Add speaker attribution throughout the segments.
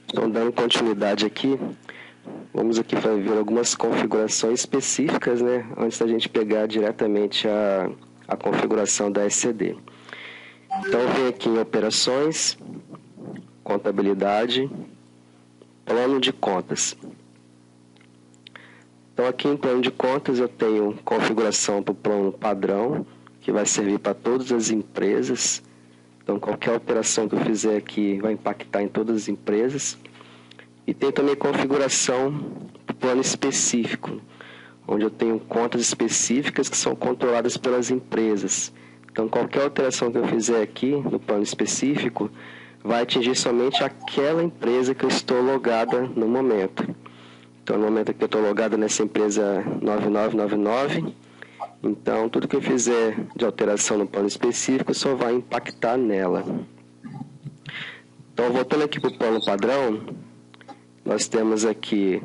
Speaker 1: Então, dando continuidade aqui, vamos aqui ver algumas configurações específicas, né, antes da gente pegar diretamente a configuração da SCD. Então, vem aqui em operações, contabilidade, plano de contas. Então, aqui em plano de contas, eu tenho configuração para o plano padrão, que vai servir para todas as empresas. Então, qualquer operação que eu fizer aqui vai impactar em todas as empresas. E tem também configuração para o plano específico, onde eu tenho contas específicas que são controladas pelas empresas. Então, qualquer alteração que eu fizer aqui no plano específico vai atingir somente aquela empresa que eu estou logada no momento. Então, no momento que eu estou logado nessa empresa 9999, então tudo que eu fizer de alteração no plano específico só vai impactar nela. Então, voltando aqui para o plano padrão, nós temos aqui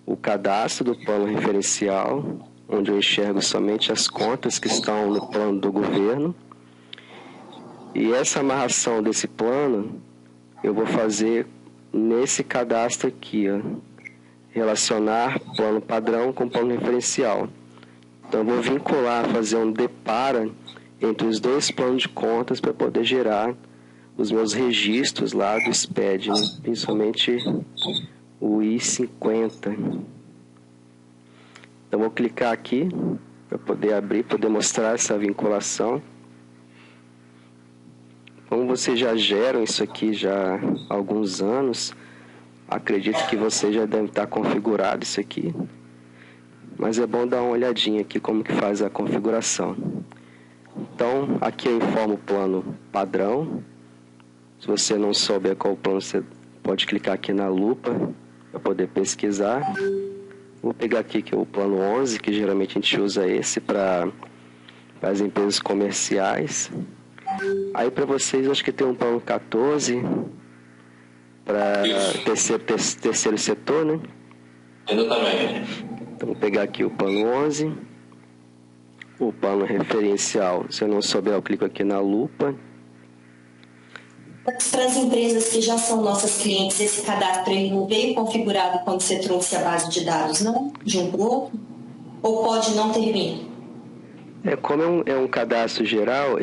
Speaker 1: o cadastro do plano referencial, onde eu enxergo somente as contas que estão no plano do governo. E essa amarração desse plano eu vou fazer nesse cadastro aqui, ó. Relacionar plano padrão com plano referencial. Então, eu vou vincular, fazer um depara entre os dois planos de contas para poder gerar os meus registros lá do SPED, né? Principalmente o I-50. Então, vou clicar aqui para poder abrir, poder mostrar essa vinculação. Como vocês já geram isso aqui já há alguns anos, acredito que você já deve estar configurado isso aqui, mas é bom dar uma olhadinha aqui como que faz a configuração. Então, aqui eu informo o plano padrão. Se você não souber qual plano, você pode clicar aqui na lupa para poder pesquisar. Vou pegar aqui que é o plano 11, que geralmente a gente usa esse para as empresas comerciais. Aí para vocês, acho que tem um plano 14 para terceiro setor, né?
Speaker 2: Exatamente.
Speaker 1: Então, vou pegar aqui o plano 11, o plano referencial. Se eu não souber, eu clico aqui na lupa.
Speaker 3: Para as empresas que já são nossas clientes, esse cadastro ele não veio configurado quando você trouxe a base de dados, não? De um grupo? Ou pode não ter vindo?
Speaker 1: Como é um cadastro geral,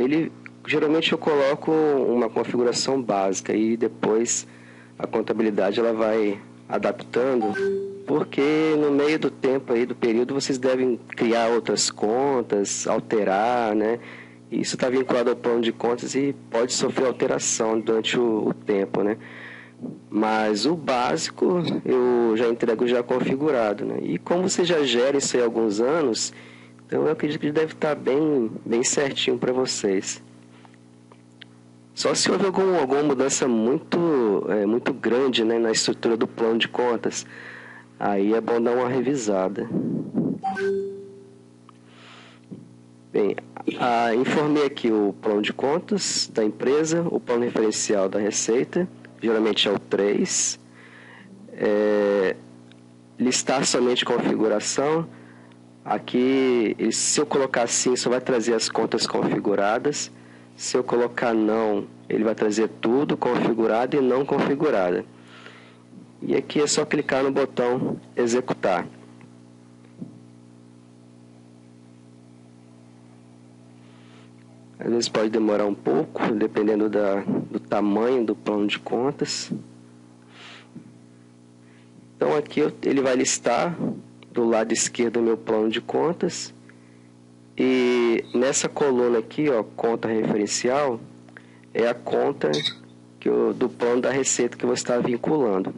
Speaker 1: geralmente eu coloco uma configuração básica e depois a contabilidade ela vai adaptando, porque no meio do tempo aí, do período, vocês devem criar outras contas, alterar, né? Isso está vinculado ao plano de contas e pode sofrer alteração durante o tempo, né? Mas o básico eu já entrego já configurado, né? E como você já gera isso aí há alguns anos, então eu acredito que deve estar bem certinho para vocês. Só se houve alguma mudança muito grande, né, na estrutura do plano de contas, aí é bom dar uma revisada. Bem, informei aqui o plano de contas da empresa, o plano referencial da receita, geralmente é o 3. Listar somente configuração. Aqui, se eu colocar assim, só vai trazer as contas configuradas. Se eu colocar não, ele vai trazer tudo configurado e não configurado. E aqui é só clicar no botão executar. Às vezes pode demorar um pouco, dependendo do tamanho do plano de contas. Então aqui ele vai listar do lado esquerdo o meu plano de contas. E nessa coluna aqui, ó, conta referencial, é a conta do plano da receita que você está vinculando.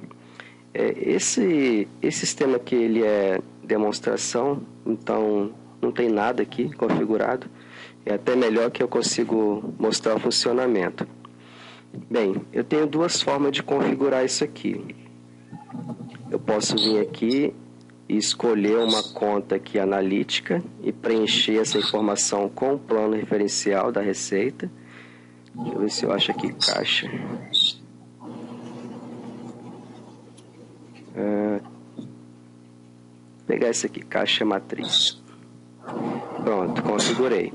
Speaker 1: Esse sistema aqui ele é demonstração, então não tem nada aqui configurado. É até melhor que eu consigo mostrar o funcionamento. Bem, eu tenho duas formas de configurar isso aqui. Eu posso vir aqui e escolher uma conta aqui analítica e preencher essa informação com o plano referencial da receita. Deixa eu ver se eu acho aqui caixa. Pegar esse aqui, caixa matriz. Pronto, configurei.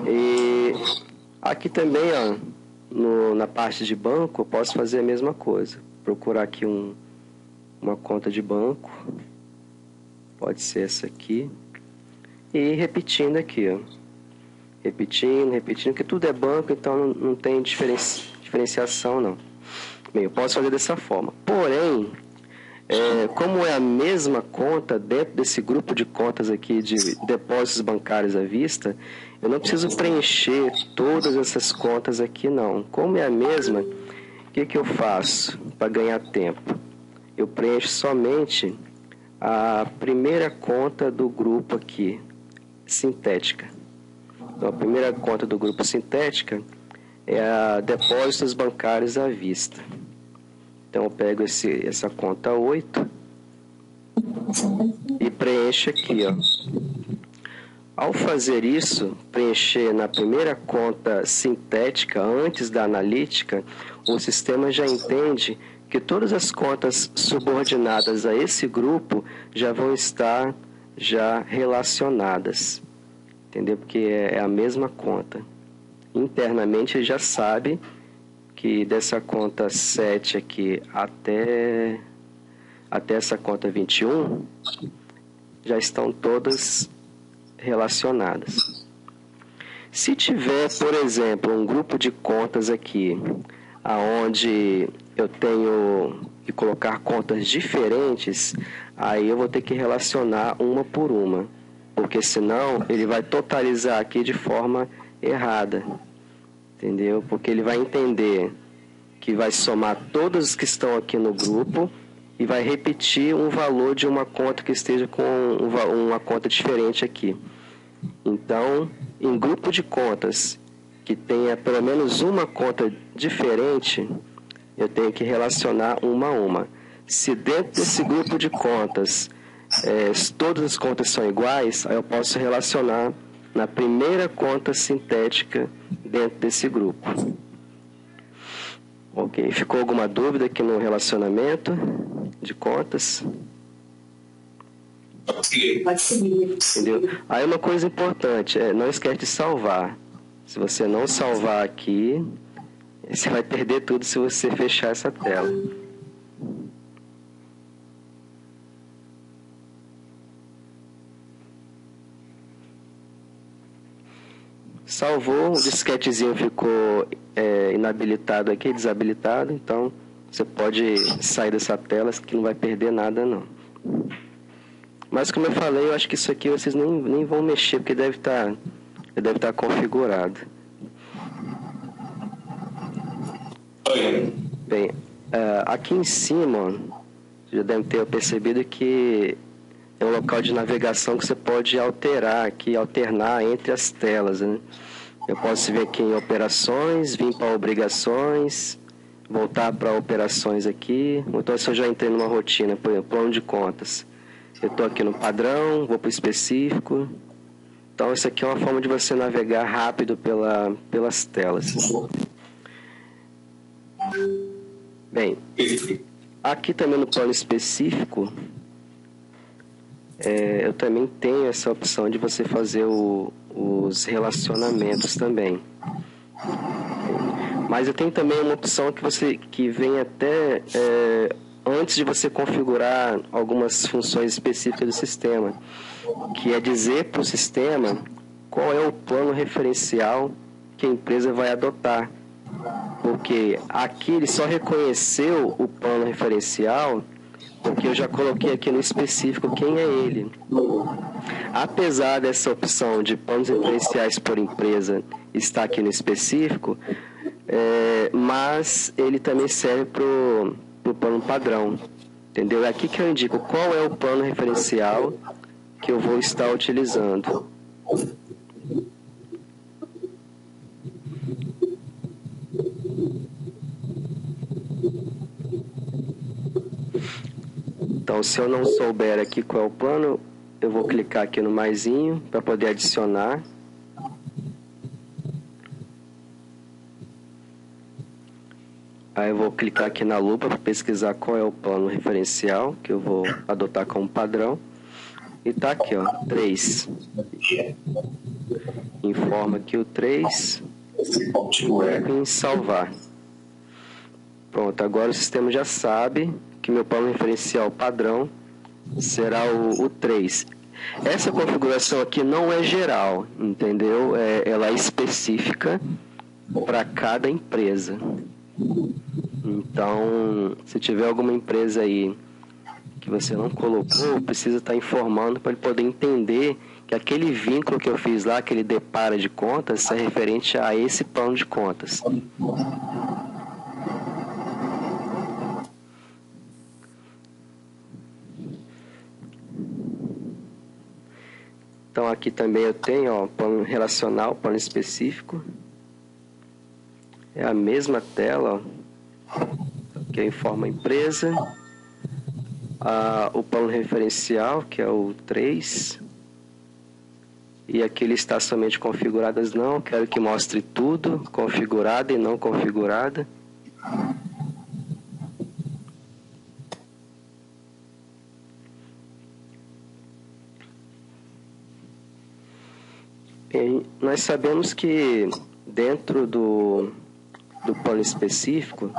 Speaker 1: E aqui também, ó, na parte de banco, eu posso fazer a mesma coisa. Procurar aqui uma conta de banco. Pode ser essa aqui. E ir repetindo aqui, ó. Repetindo, porque tudo é banco, então não tem diferenciação, não. Bem, eu posso fazer dessa forma. Porém, como é a mesma conta dentro desse grupo de contas aqui de depósitos bancários à vista, eu não preciso preencher todas essas contas aqui, não. Como é a mesma, o que eu faço para ganhar tempo? Eu preencho somente a primeira conta do grupo aqui, sintética. Então, a primeira conta do grupo sintética é a depósitos bancários à vista. Então, eu pego essa conta 8 e preencho aqui, ó. Ao fazer isso, preencher na primeira conta sintética, antes da analítica, o sistema já entende que todas as contas subordinadas a esse grupo já vão estar já relacionadas. Entendeu? Porque é a mesma conta. Internamente ele já sabe que dessa conta 7 aqui até essa conta 21 já estão todas relacionadas. Se tiver, por exemplo, um grupo de contas aqui aonde eu tenho que colocar contas diferentes, aí eu vou ter que relacionar uma por uma, porque senão ele vai totalizar aqui de forma errada, entendeu? Porque ele vai entender que vai somar todas as que estão aqui no grupo e vai repetir um valor de uma conta que esteja com uma conta diferente aqui. Então, em grupo de contas que tenha pelo menos uma conta diferente, eu tenho que relacionar uma a uma. Se dentro desse grupo de contas todas as contas são iguais, aí eu posso relacionar na primeira conta sintética dentro desse grupo. Ok, ficou alguma dúvida aqui no relacionamento de contas?
Speaker 3: Pode seguir.
Speaker 1: Entendeu? Aí uma coisa importante, não esquece de salvar. Se você não salvar aqui, você vai perder tudo se você fechar essa tela. Salvou, o disquetezinho ficou inabilitado aqui, desabilitado, então você pode sair dessa tela que não vai perder nada não. Mas como eu falei, eu acho que isso aqui vocês nem vão mexer, porque deve estar configurado. Bem, aqui em cima, vocês já devem ter percebido que é um local de navegação que você pode alterar aqui, alternar entre as telas, né? Eu posso vir aqui em operações, vir para obrigações, voltar para operações aqui. Então, se eu já entrei numa rotina, por exemplo, plano de contas, eu estou aqui no padrão, vou para o específico. Então, isso aqui é uma forma de você navegar rápido pelas telas. Bem, aqui também no plano específico, eu também tenho essa opção de você fazer os relacionamentos também. Mas eu tenho também uma opção que vem até antes de você configurar algumas funções específicas do sistema, que é dizer para o sistema qual é o plano referencial que a empresa vai adotar. Porque aqui ele só reconheceu o plano referencial porque eu já coloquei aqui no específico quem é ele. Apesar dessa opção de planos referenciais por empresa estar aqui no específico, mas ele também serve para o plano padrão. Entendeu? É aqui que eu indico qual é o plano referencial que eu vou estar utilizando. Então, se eu não souber aqui qual é o plano, eu vou clicar aqui no maisinho para poder adicionar. Aí eu vou clicar aqui na lupa para pesquisar qual é o plano referencial que eu vou adotar como padrão. E tá aqui, ó, 3. Informa aqui o 3. em salvar. Pronto, agora o sistema já sabe que meu plano referencial padrão será o 3. Essa configuração aqui não é geral, entendeu? Ela é específica para cada empresa. Então, se tiver alguma empresa aí que você não colocou, precisa estar informando para ele poder entender que aquele vínculo que eu fiz lá, aquele depara de contas, é referente a esse plano de contas. Então aqui também eu tenho, ó, plano relacional, plano específico. É a mesma tela, ó, que informa a empresa. O plano referencial, que é o 3. E aqui está somente configuradas não, quero que mostre tudo, configurada e não configurada. E nós sabemos que dentro do plano específico,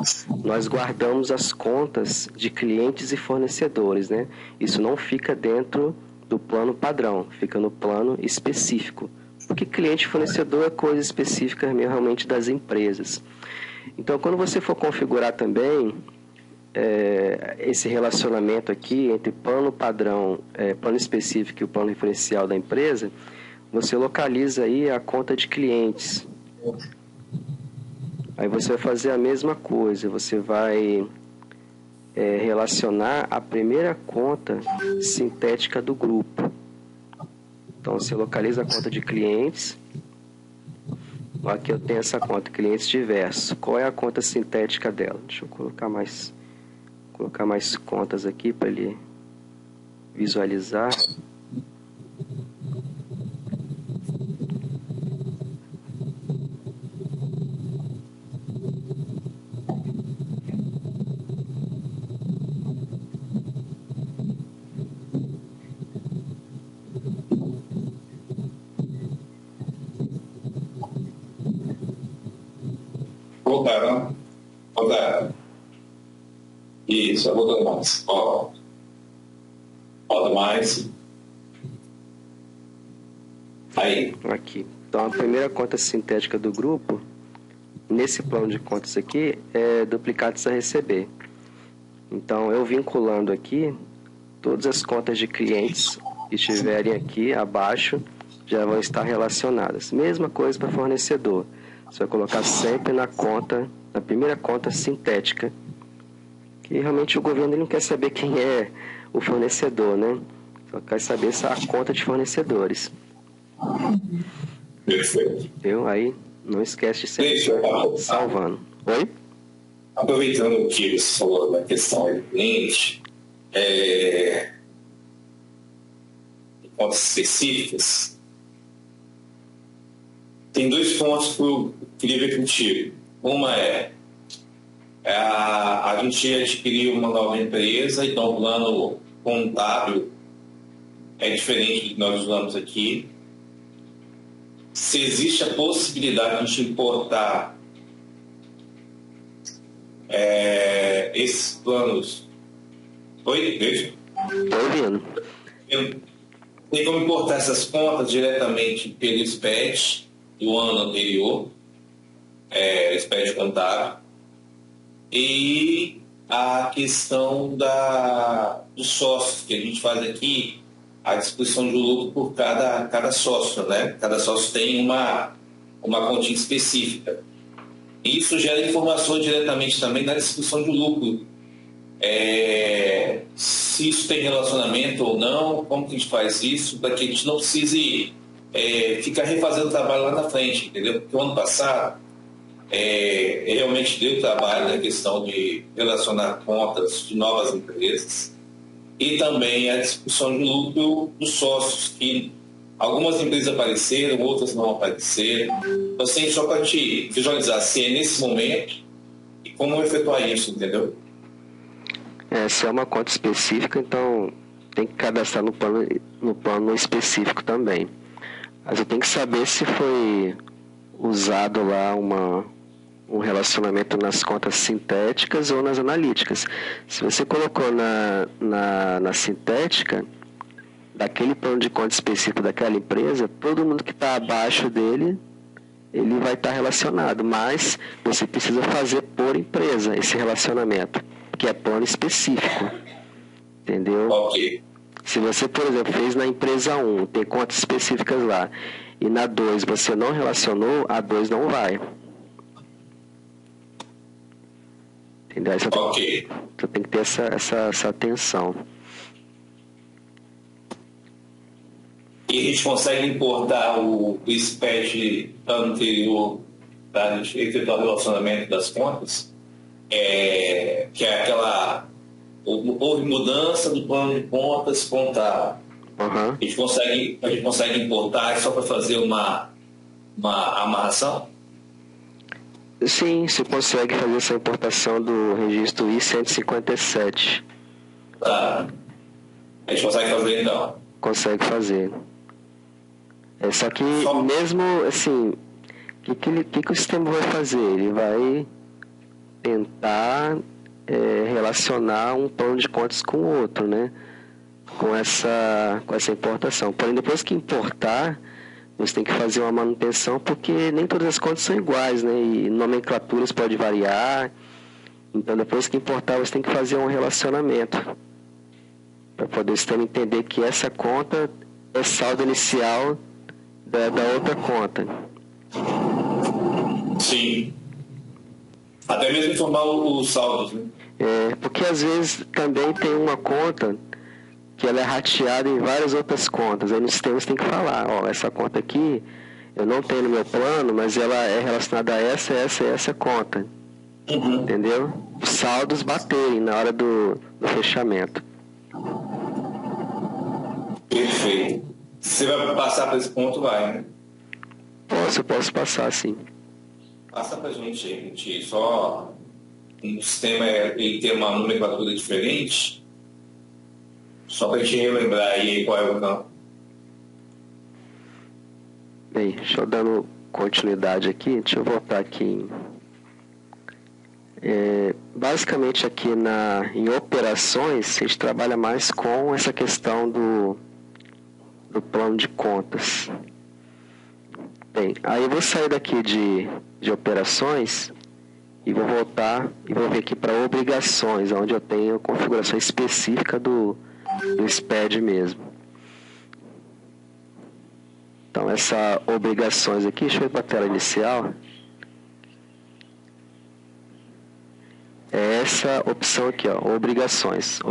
Speaker 1: nós guardamos as contas de clientes e fornecedores, né? Isso não fica dentro do plano padrão, fica no plano específico. Porque cliente e fornecedor é coisa específica realmente das empresas. Então, quando você for configurar também esse relacionamento aqui entre plano padrão, plano específico e o plano referencial da empresa, você localiza aí a conta de clientes. Aí você vai fazer a mesma coisa, você vai relacionar a primeira conta sintética do grupo. Então você localiza a conta de clientes. Aqui eu tenho essa conta, clientes diversos. Qual é a conta sintética dela? Deixa eu colocar mais contas aqui para ele visualizar.
Speaker 2: Voltaram. Isso, eu vou dando mais. Ó, roda mais. Aí.
Speaker 1: Aqui. Então, a primeira conta sintética do grupo, nesse plano de contas aqui, é duplicados a receber. Então, eu vinculando aqui, todas as contas de clientes que estiverem aqui abaixo já vão estar relacionadas. Mesma coisa para fornecedor. Você vai colocar sempre na primeira conta sintética. Que realmente o governo ele não quer saber quem é o fornecedor, né? Só quer saber se é a conta de fornecedores.
Speaker 2: Perfeito.
Speaker 1: Aí não esquece de sempre salvando. Oi?
Speaker 2: Aproveitando que você falou da questão do cliente, contas específicas, tem dois pontos que eu queria ver contigo. Uma a gente adquiriu uma nova empresa, então o plano contábil é diferente do que nós usamos aqui. Se existe a possibilidade de a gente importar esses planos. Oi? Veja.
Speaker 1: Estou ouvindo.
Speaker 2: Tem como importar essas contas diretamente pelo SPED do ano anterior, SPED contábil, e a questão dos sócios, que a gente faz aqui, a distribuição de lucro por cada sócio, né? Cada sócio tem uma continha específica. E isso gera informações diretamente também na distribuição de lucro. Se isso tem relacionamento ou não, como que a gente faz isso, para que a gente não precise ficar refazendo o trabalho lá na frente, entendeu? Porque o ano passado realmente deu trabalho na questão de relacionar contas de novas empresas e também a discussão de lucro dos sócios, que algumas empresas apareceram, outras não apareceram. Então, assim, só para te visualizar se é nesse momento e como efetuar isso, entendeu?
Speaker 1: Se é uma conta específica, então tem que cadastrar no plano específico também. Mas eu tenho que saber se foi usado lá um relacionamento nas contas sintéticas ou nas analíticas. Se você colocou na sintética, daquele plano de conta específico daquela empresa, todo mundo que está abaixo dele, ele vai estar relacionado, mas você precisa fazer por empresa esse relacionamento, que é plano específico, entendeu?
Speaker 2: Ok.
Speaker 1: Se você, por exemplo, fez na empresa 1, tem contas específicas lá, e na 2 você não relacionou, a 2 não vai. Entendeu? Aí
Speaker 2: Ok.
Speaker 1: Você tem que ter essa atenção.
Speaker 2: E a gente consegue importar o SPED anterior para a gente efetuar o relacionamento das contas, que é aquela... Houve mudança do plano de contas contábil.
Speaker 1: Uhum.
Speaker 2: A gente consegue importar só para fazer uma amarração?
Speaker 1: Sim, você consegue fazer essa importação do registro I-157.
Speaker 2: Tá. A gente consegue fazer então?
Speaker 1: Consegue fazer. Só que mesmo assim, o que o sistema vai fazer? Ele vai tentar relacionar um plano de contas com o outro, né? Com essa importação. Porém, depois que importar, você tem que fazer uma manutenção, porque nem todas as contas são iguais, né? E nomenclaturas podem variar. Então, depois que importar, você tem que fazer um relacionamento para poder o sistema entender que essa conta é saldo inicial da outra conta.
Speaker 2: Sim. Até mesmo informar os saldos, né?
Speaker 1: Porque às vezes também tem uma conta que ela é rateada em várias outras contas. Aí no sistema você tem que falar, essa conta aqui eu não tenho no meu plano, mas ela é relacionada a essa conta.
Speaker 2: Uhum.
Speaker 1: Entendeu? Os saldos baterem na hora do fechamento.
Speaker 2: Perfeito. Você vai passar para esse ponto, vai, né?
Speaker 1: Posso passar, sim.
Speaker 2: Passa para a gente só um sistema ele tem uma nomenclatura diferente, só para a gente relembrar aí qual é o campo.
Speaker 1: Bem, deixa eu dando continuidade aqui, deixa eu voltar aqui basicamente aqui em operações, a gente trabalha mais com essa questão do plano de contas. Bem, aí eu vou sair daqui de operações e vou voltar e vou vir aqui para obrigações, onde eu tenho configuração específica do SPED mesmo. Então, essa obrigações aqui, deixa eu ir para a tela inicial. É essa opção aqui, obrigações,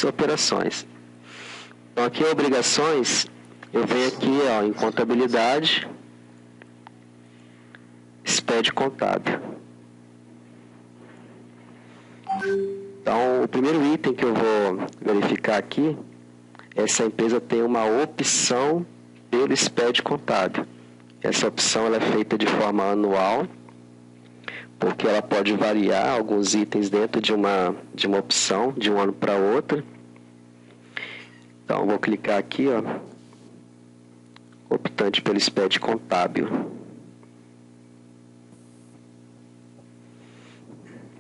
Speaker 1: operações. Então, aqui obrigações, eu venho aqui em contabilidade, SPED contábil. Então, o primeiro item que eu vou verificar aqui, essa empresa tem uma opção pelo SPED contábil. Essa opção ela é feita de forma anual, porque ela pode variar alguns itens dentro de uma opção, de um ano para outro. Então, vou clicar aqui, optante pelo SPED contábil.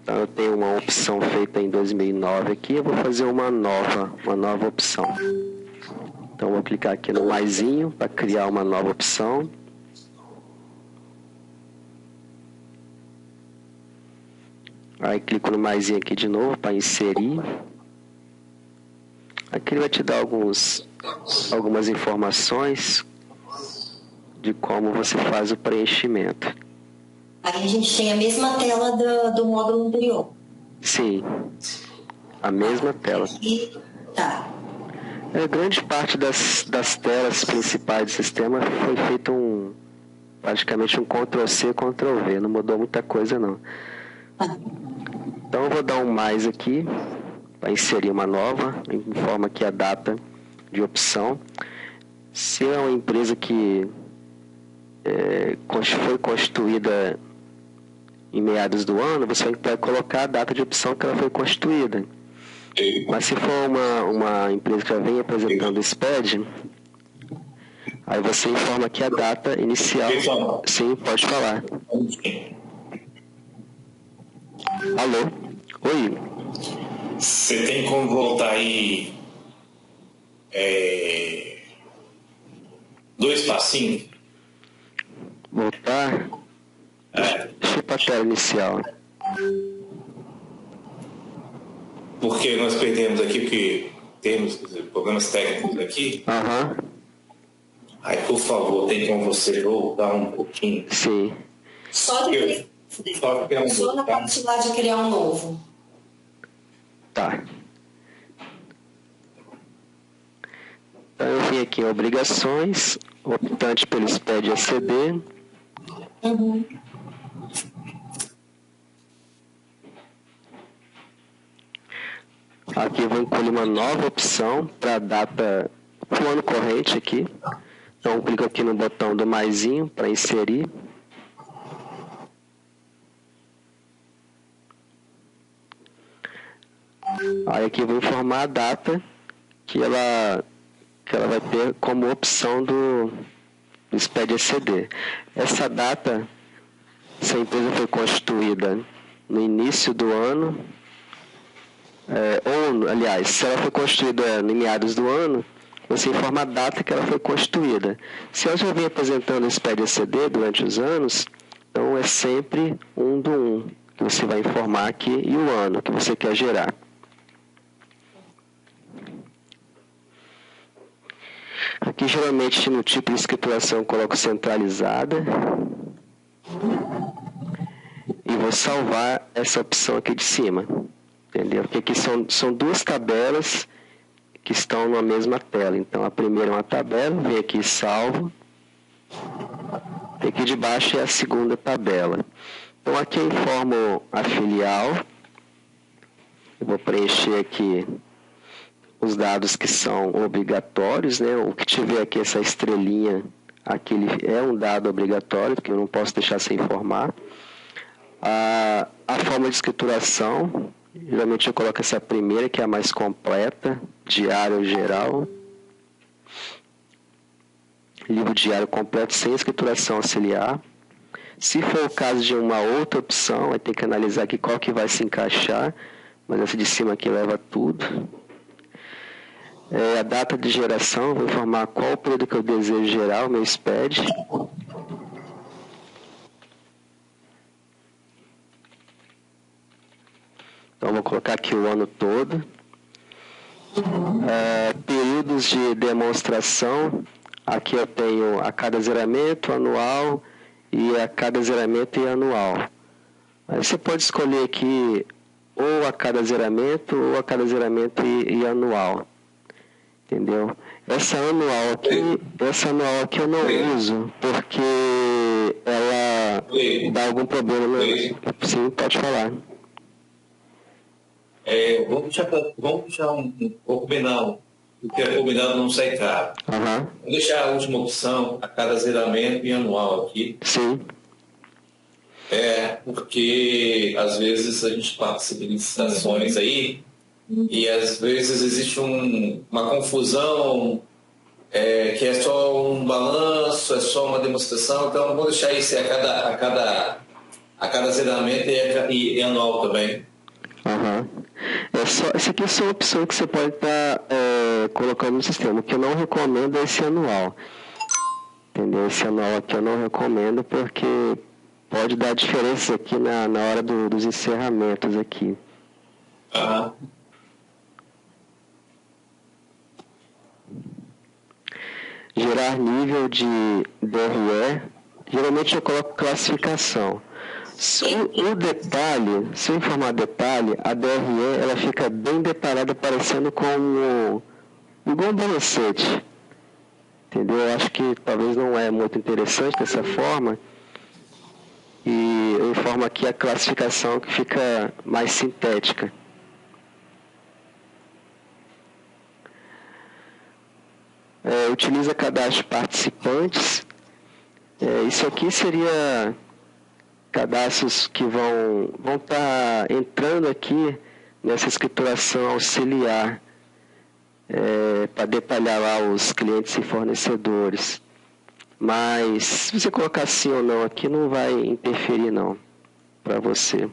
Speaker 1: Então, eu tenho uma opção feita em 2009 aqui, eu vou fazer uma nova opção. Então, vou clicar aqui no maisinho para criar uma nova opção. Aí, clico no maisinho aqui de novo para inserir. Aqui ele vai te dar algumas informações de como você faz o preenchimento.
Speaker 3: Aí a gente tem a mesma tela do módulo anterior.
Speaker 1: Sim, a mesma tela.
Speaker 3: E tá.
Speaker 1: Grande parte das telas principais do sistema foi feito praticamente um Ctrl+C, Ctrl+V, não mudou muita coisa não. Então eu vou dar um mais aqui, para inserir uma nova, informa aqui a data de opção. Se é uma empresa que foi constituída em meados do ano, você vai colocar a data de opção que ela foi constituída. Mas se for uma empresa que já vem apresentando SPED, Aí você informa aqui a data inicial.
Speaker 2: Pessoal.
Speaker 1: Sim, pode falar. Alô? Oi?
Speaker 2: Você tem como voltar aí 2 passinhos?
Speaker 1: Voltar? Deixa eu para a tela inicial.
Speaker 2: Porque nós perdemos aqui, porque temos problemas técnicos aqui.
Speaker 1: Aham.
Speaker 2: Aí, por favor, tem como você voltar um pouquinho?
Speaker 1: Sim.
Speaker 3: Só na parte lá de criar um novo.
Speaker 1: Tá. Então eu vim aqui em obrigações, optante pelo SPED ACD.
Speaker 3: Uhum.
Speaker 1: Aqui eu vou incluir uma nova opção para a data do ano corrente aqui. Então clico aqui no botão do maisinho para inserir. Aí aqui eu vou informar a data que ela vai ter como opção do SPED ACD. Essa data, se a empresa foi constituída no início do ano, aliás, se ela foi constituída em meados do ano, você informa a data que ela foi constituída. Se ela já vem apresentando o SPED ACD durante os anos, então é sempre 1/1 que você vai informar aqui e o ano que você quer gerar. Aqui geralmente no tipo de escrituração eu coloco centralizada e vou salvar essa opção aqui de cima, entendeu? Porque aqui são 2 tabelas que estão na mesma tela. Então a primeira é uma tabela, vem aqui salvo, e aqui de baixo é a segunda tabela. Então aqui eu informo a filial, eu vou preencher aqui os dados que são obrigatórios, né? O que tiver aqui essa estrelinha, aquele é um dado obrigatório, que eu não posso deixar sem informar. A forma de escrituração, geralmente eu coloco essa primeira, que é a mais completa, diário geral. Livro diário completo, sem escrituração auxiliar. Se for o caso de uma outra opção, vai ter que analisar aqui qual que vai se encaixar, mas essa de cima aqui leva tudo. A data de geração, vou informar qual o período que eu desejo gerar, o meu SPED. Então, vou colocar aqui o ano todo. Períodos de demonstração, aqui eu tenho a cada zeramento, anual, e a cada zeramento e anual. Aí você pode escolher aqui ou a cada zeramento, ou a cada zeramento e anual. Entendeu? Essa anual aqui eu não uso, porque ela dá algum problema. Sim, pode falar.
Speaker 2: Vamos deixar um combinado, porque é combinado não sai caro.
Speaker 1: Uhum.
Speaker 2: Vou deixar a última opção, a cada zeramento e anual aqui.
Speaker 1: Sim.
Speaker 2: Porque às vezes a gente participa de licitações aí, e às vezes existe uma confusão, que é só um balanço, é só uma demonstração, então eu vou deixar isso a cada zeramento e anual também.
Speaker 1: Uhum. Essa aqui é só uma opção que você pode estar colocando no sistema. O que eu não recomendo é esse anual. Entendeu? Esse anual aqui eu não recomendo porque pode dar diferença aqui na hora dos encerramentos aqui.
Speaker 2: Uhum.
Speaker 1: Gerar nível de DRE, geralmente eu coloco classificação. Se eu informar detalhe, a DRE ela fica bem detalhada, parecendo como igual um balancete. Entendeu? Eu acho que talvez não é muito interessante dessa forma. E eu informo aqui a classificação que fica mais sintética. Utiliza cadastro de participantes. Isso aqui seria cadastros que vão estar entrando aqui nessa escrituração auxiliar para detalhar lá os clientes e fornecedores. Mas se você colocar sim ou não aqui, não vai interferir não para você.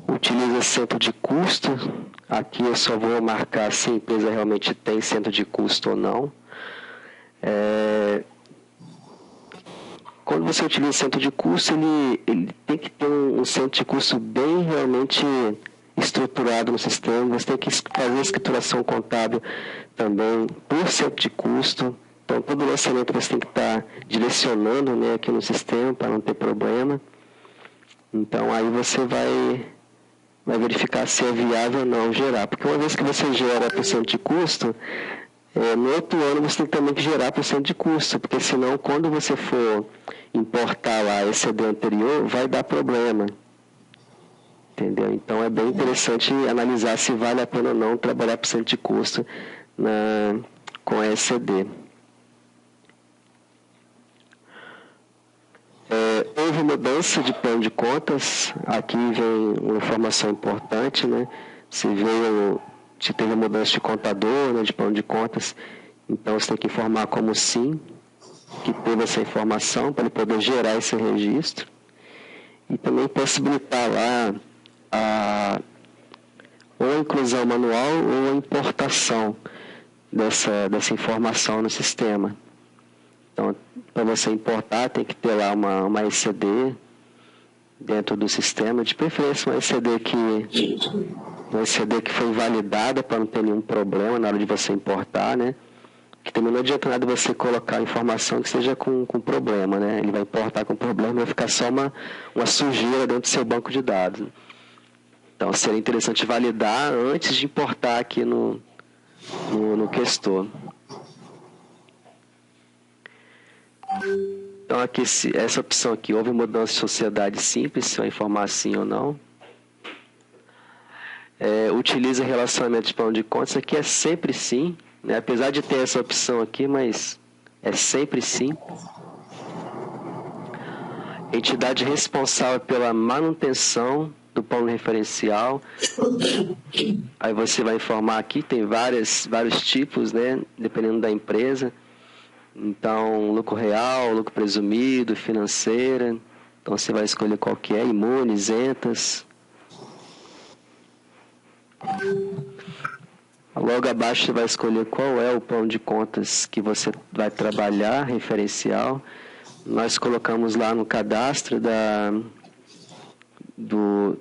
Speaker 1: Utiliza centro de custo. Aqui eu só vou marcar se a empresa realmente tem centro de custo ou não. Quando você utiliza centro de custo, ele tem que ter um centro de custo bem realmente estruturado no sistema. Você tem que fazer a escrituração contábil também por centro de custo. Então, todo lançamento você tem que estar direcionando, né, aqui no sistema para não ter problema. Então, aí você vai verificar se é viável ou não gerar. Porque uma vez que você gera por centro de custo, no outro ano você tem também que gerar por cento de custo, porque senão quando você for importar lá esse ECD anterior, vai dar problema. Entendeu? Então é bem interessante analisar se vale a pena ou não trabalhar por cento de custo com a ECD. Houve mudança de plano de contas, aqui vem uma informação importante, né? Se teve mudança de contador, né, de plano de contas, então você tem que informar como sim, que teve essa informação, para ele poder gerar esse registro, e também possibilitar lá ou a inclusão manual ou a importação dessa informação no sistema. Então, para você importar, tem que ter lá uma ECD dentro do sistema, de preferência uma ECD que foi validada para não ter nenhum problema na hora de você importar, né? Que também não adianta nada você colocar informação que seja com problema, né? Ele vai importar com problema e vai ficar só uma sujeira dentro do seu banco de dados. Então, seria interessante validar antes de importar aqui no Questor. Então, aqui, essa opção aqui, houve mudança de sociedade simples, se vai informar sim ou não. Utiliza relacionamento de plano de contas, aqui é sempre sim, né? Apesar de ter essa opção aqui, mas é sempre sim. Entidade responsável pela manutenção do plano referencial. Aí você vai informar aqui, tem vários tipos, né? Dependendo da empresa. Então, lucro real, lucro presumido, financeira. Então, você vai escolher qual que é, imune, isentas. Logo abaixo, você vai escolher qual é o plano de contas que você vai trabalhar, referencial. Nós colocamos lá no cadastro do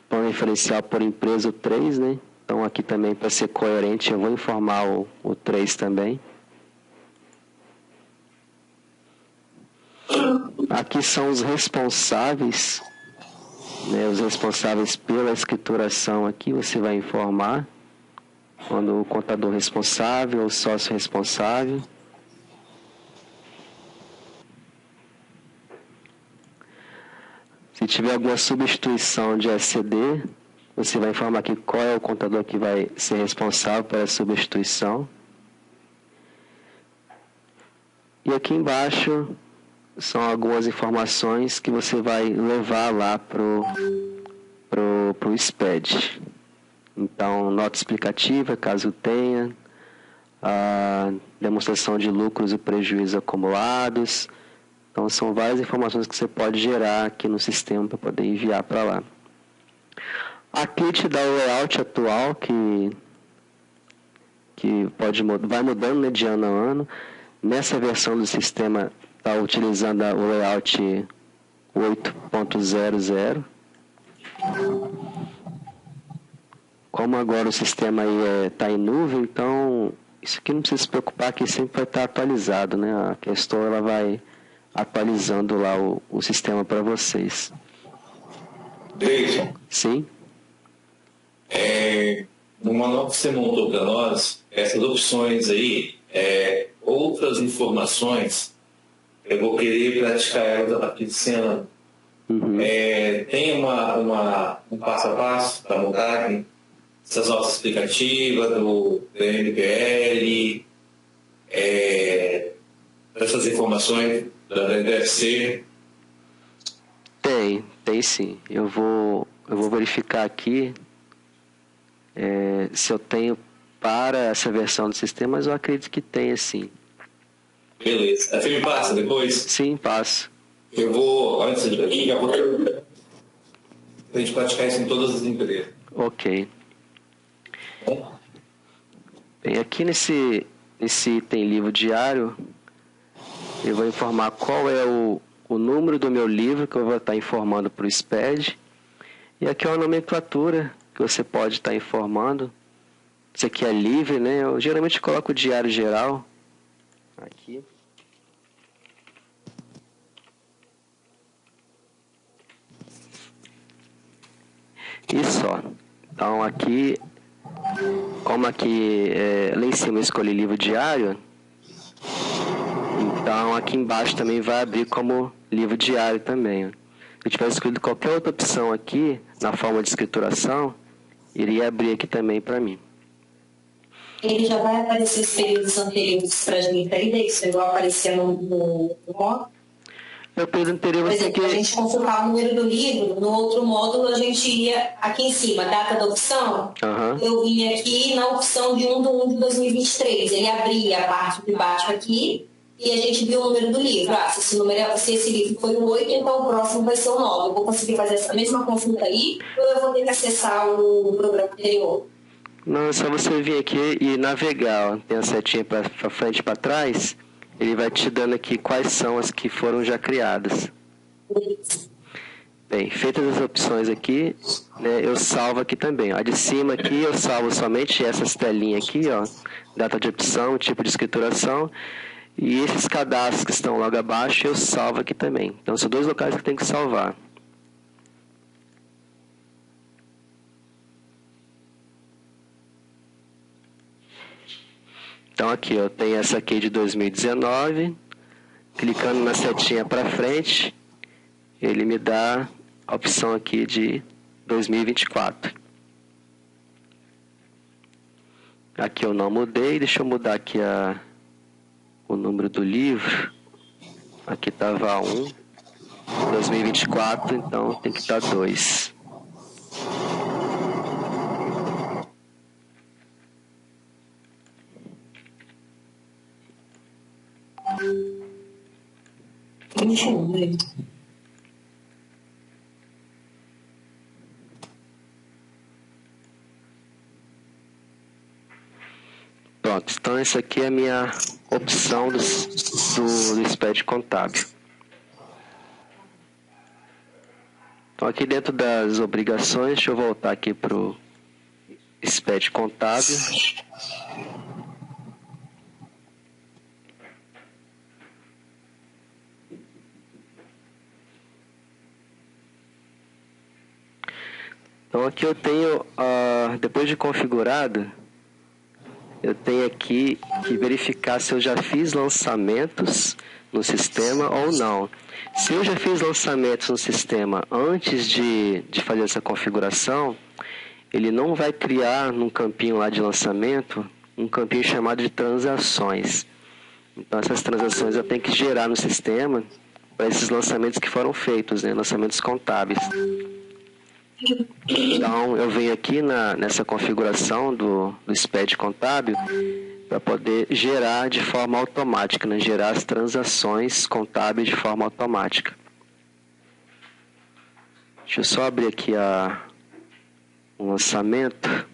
Speaker 1: plano referencial por empresa o 3, né? Então, aqui também, para ser coerente, eu vou informar o 3 também. Aqui são os responsáveis, né, os responsáveis pela escrituração aqui, você vai informar quando o contador responsável, o sócio responsável. Se tiver alguma substituição de ECD, você vai informar aqui qual é o contador que vai ser responsável pela substituição. E aqui embaixo são algumas informações que você vai levar lá pro SPED. Então, nota explicativa, caso tenha, a demonstração de lucros e prejuízos acumulados. Então, são várias informações que você pode gerar aqui no sistema para poder enviar para lá. Aqui te dá o layout atual, que vai mudando, né, de ano a ano. Nessa versão do sistema, está utilizando o layout 8.00. Como agora o sistema aí está em nuvem, então isso aqui não precisa se preocupar, que sempre vai estar atualizado, né? A Questor ela vai atualizando lá o sistema para vocês.
Speaker 2: Deison.
Speaker 1: Sim?
Speaker 2: No manual que você montou para nós, essas opções aí, outras informações, eu vou querer praticar elas a partir de esse ano.
Speaker 1: Uhum.
Speaker 2: Tem um passo a passo para montar essas notas explicativas do MPL, essas informações da DFC?
Speaker 1: Tem sim. Eu vou verificar aqui se eu tenho para essa versão do sistema, mas eu acredito que tenha sim.
Speaker 2: Beleza. Você me passa depois?
Speaker 1: Sim, passo.
Speaker 2: Eu vou, antes de aqui, já vou para a gente praticar isso em todas as empresas.
Speaker 1: Ok.
Speaker 2: Bom,
Speaker 1: Bem, aqui nesse item livro diário, eu vou informar qual é o número do meu livro que eu vou estar informando para o SPED. E aqui é uma nomenclatura que você pode estar informando. Isso aqui é livre, né? Eu geralmente coloco o diário geral aqui. E só. Então aqui, como aqui lá em cima eu escolhi livro diário, então aqui embaixo também vai abrir como livro diário também. Se eu tiver escolhido qualquer outra opção aqui, na forma de escrituração, iria abrir aqui também para mim.
Speaker 3: Ele já vai aparecer os períodos anteriores para a gente aí, daí isso igual aparecia no módulo.
Speaker 1: No período anterior
Speaker 3: Por
Speaker 1: você
Speaker 3: exemplo, a gente consultar o número do livro, no outro módulo a gente ia aqui em cima, data da opção, eu vinha aqui na opção de 1/1 de 2023. Ele abria a parte de baixo aqui e a gente viu o número do livro. Se esse livro foi o 8, então o próximo vai ser o 9. Eu vou conseguir fazer essa mesma consulta aí ou eu vou ter que acessar o programa anterior?
Speaker 1: Não, é só você vir aqui e navegar, ó. Tem a setinha para frente e para trás, ele vai te dando aqui quais são as que foram já criadas. Bem, feitas as opções aqui, né, eu salvo aqui também. A de cima aqui eu salvo somente essas telinhas aqui, ó, data de opção, tipo de escrituração, e esses cadastros que estão logo abaixo eu salvo aqui também. Então são dois locais que eu tenho que salvar. Então aqui eu tenho essa aqui de 2019, clicando na setinha para frente, ele me dá a opção aqui de 2024. Aqui eu não mudei, deixa eu mudar aqui o número do livro. Aqui estava 1, 2024, então tem que estar 2. Pronto, então essa aqui é a minha opção do SPED contábil. Então aqui dentro das obrigações, deixa eu voltar aqui para o SPED contábil. Então aqui eu tenho, depois de configurado, eu tenho aqui que verificar se eu já fiz lançamentos no sistema ou não. Se eu já fiz lançamentos no sistema antes de fazer essa configuração, ele não vai criar num campinho lá de lançamento, um campinho chamado de transações. Então essas transações eu tenho que gerar no sistema para esses lançamentos que foram feitos, né, lançamentos contábeis. Então, eu venho aqui nessa configuração do SPED contábil para poder gerar de forma automática, né? Gerar as transações contábeis de forma automática. Deixa eu só abrir aqui o lançamento.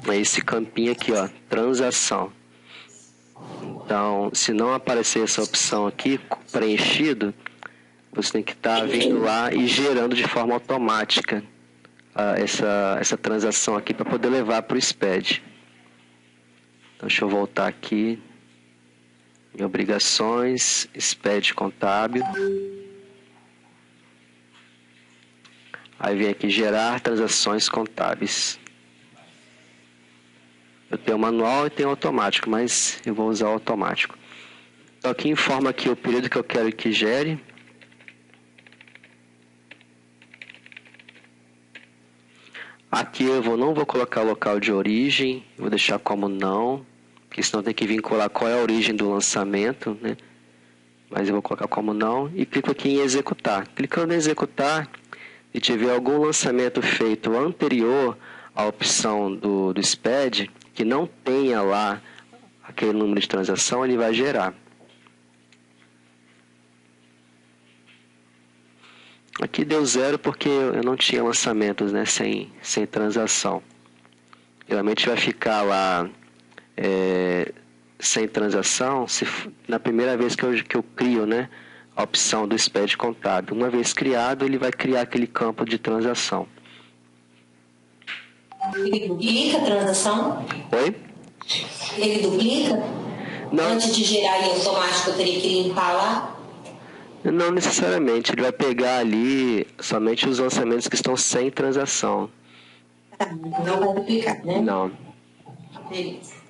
Speaker 1: É esse campinho aqui, ó, transação. Então, se não aparecer essa opção aqui, preenchido, você tem que estar vindo lá e gerando de forma automática essa transação aqui para poder levar para o SPED. Então, deixa eu voltar aqui em obrigações, SPED contábil. Aí vem aqui gerar transações contábeis. Eu tenho manual e tenho automático, mas eu vou usar o automático. Então aqui informa aqui o período que eu quero que gere. Aqui eu não vou colocar local de origem, vou deixar como não, porque senão tem que vincular qual é a origem do lançamento, né? Mas eu vou colocar como não e clico aqui em executar. Clicando em executar, se tiver algum lançamento feito anterior à opção do SPED, que não tenha lá aquele número de transação, ele vai gerar. Aqui deu 0 porque eu não tinha lançamentos, né, sem transação. Geralmente vai ficar lá sem transação na primeira vez que eu crio, né, a opção do SPED contábil. Uma vez criado, ele vai criar aquele campo de transação.
Speaker 3: Ele duplica a transação?
Speaker 1: Oi?
Speaker 3: Ele duplica?
Speaker 1: Não.
Speaker 3: Antes de gerar em automático, eu teria que limpar lá?
Speaker 1: Não necessariamente, ele vai pegar ali somente os lançamentos que estão sem transação.
Speaker 3: Tá, não vai duplicar, né?
Speaker 1: Não.
Speaker 3: Beleza.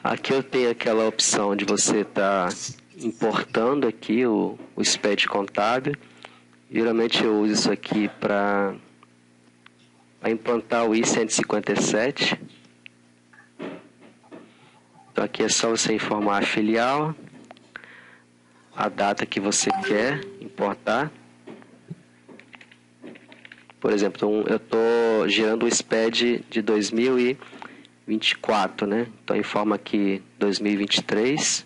Speaker 1: Aqui eu tenho aquela opção de você estar importando aqui o SPED contábil. Geralmente eu uso isso aqui para implantar o I-157. Então aqui é só você informar a filial, a data que você quer importar. Por exemplo, eu estou gerando o SPED de 2024, né? Então informa aqui 2023.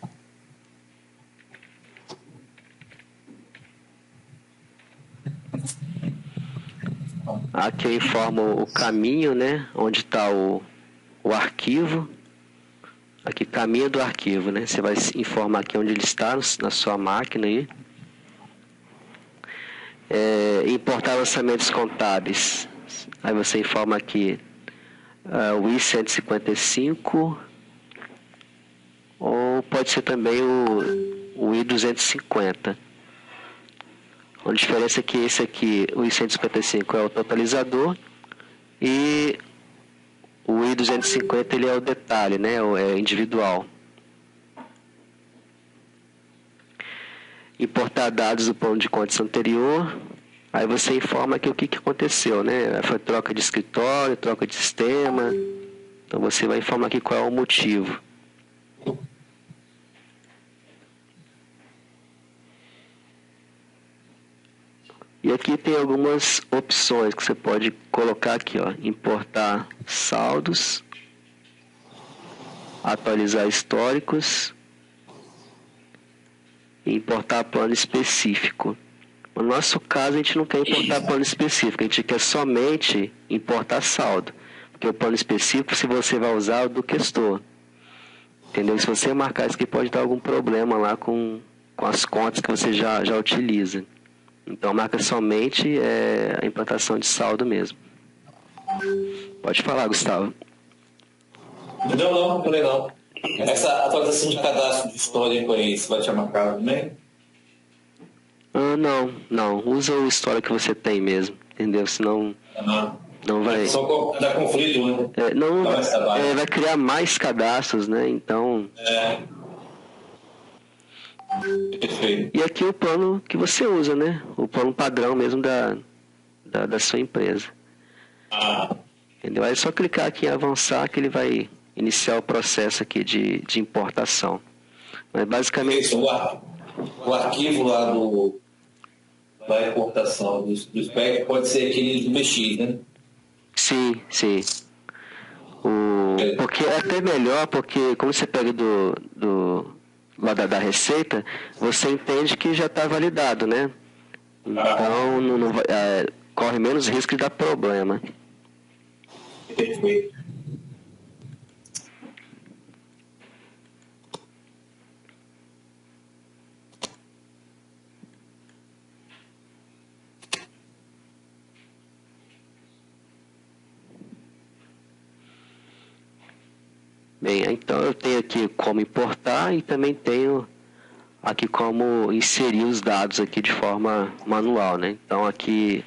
Speaker 1: Aqui eu informo o caminho, né? Onde está o arquivo. Aqui, caminho do arquivo, né? Você vai informar aqui onde ele está na sua máquina aí. Importar lançamentos contábeis. Aí você informa aqui o I-155 ou pode ser também o I-250. A diferença é que esse aqui, o I-155 é o totalizador e o I-250 ele é o detalhe, né? É individual. Importar dados do plano de contas anterior. Aí você informa aqui o que aconteceu, né? Foi troca de escritório, troca de sistema. Então você vai informar aqui qual é o motivo. E aqui tem algumas opções que você pode colocar aqui, ó. Importar saldos, atualizar históricos, e importar plano específico. No nosso caso, a gente não quer importar plano específico, a gente quer somente importar saldo. Porque o plano específico, se você vai usar, é o do questor. Entendeu? Se você marcar isso aqui, pode dar algum problema lá com as contas que você já utiliza. Então, marca somente a implantação de saldo mesmo. Pode falar, Gustavo.
Speaker 2: Não falei não. Essa atualização de cadastro de histórico aí, você vai te marcar também?
Speaker 1: Não. Usa o histórico que você tem mesmo, entendeu? Senão não vai...
Speaker 2: Só dá conflito, né?
Speaker 1: Vai criar mais cadastros, né? Então...
Speaker 2: Perfeito.
Speaker 1: E aqui o plano que você usa, né? O plano padrão mesmo da sua empresa. Entendeu? Aí é só clicar aqui em avançar que ele vai iniciar o processo aqui de importação. Mas basicamente...
Speaker 2: O arquivo lá da importação do SPEC pode ser aquele do BX, né?
Speaker 1: Sim. Porque é até melhor, porque como você pega lá da Receita, você entende que já está validado, né? Então não vai, corre menos risco de dar problema.
Speaker 2: Perfeito.
Speaker 1: Bem, então eu tenho aqui como importar e também tenho aqui como inserir os dados aqui de forma manual, né? Então aqui